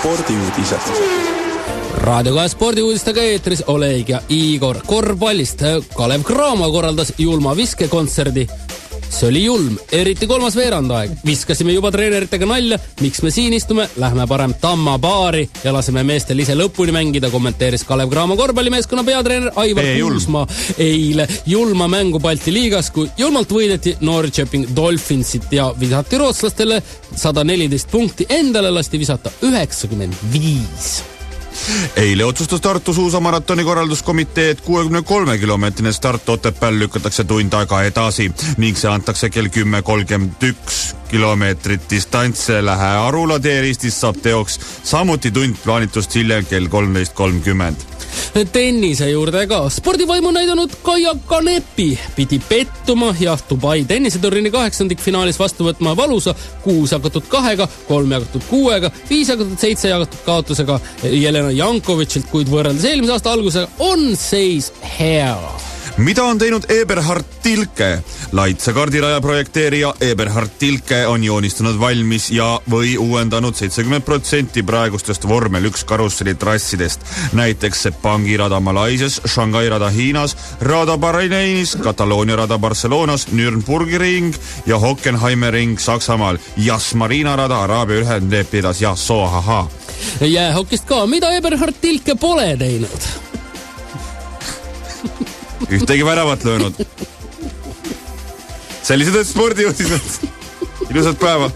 spordiuudised. Raadio 2 spordiuudistega eetris Oleg ja Igor. Korvpallist Kalev Cramo korraldas julma viskekontserdi. See oli julm, eriti kolmas veerandaeg. Viskasime juba treeneritega nalja, miks me siin istume, lähme parem Tamma baari ja laseme meestel ise lõpuni mängida, kommenteeris Kalev Cramo korvpallimeeskonna peatreener Aivar Kuusmaa eile julma mängu Balti liigas, kui julmalt võideti Norrköping Dolphinsit ja visati rootslastele 114 punkti, endale lasti visata 95. Eile otsustas Tartu suusamaratoni korralduskomitee, et 63-kilomeetrine start Otepääl lükatakse tund aega edasi ning see antakse kell 10:31 kilomeetrit distantse. Lähe Arula teeristist saab teoks samuti tund plaanitust hiljem kell 13:30. Tennise juurde ka. Spordivaimu näidanud Kaia Kanepi pidi pettuma ja Dubai tenniseturniini 8. finaalis vastu võtma valusa 6-2, 3-6, 5-7 jagatud kaotusega Jelena Jankovitšilt, kuid võrreldes eelmise aasta algusega on seis hea. Mida on teinud Eberhard Tilke? Laitse kardiraja projekteerija Eberhard Tilke on joonistanud valmis ja või uuendanud 70% praegustest vormel 1 karusselitrassidest. Näiteks Sepangi rada Malaisias, Shanghai rada Hiinas, rada Bahrainis, Kataloonia rada Barcelonas, Nürnbergi ring ja Hockenheimi ring Saksamaal, Yas Marina rada Araabia Ühendemiraatides ja Sohaha. Jäähokist ka, mida Eberhard Tilke pole teinud? Ühtegi väravat löönud. Sellised spordiuudised. Ilusat päeva.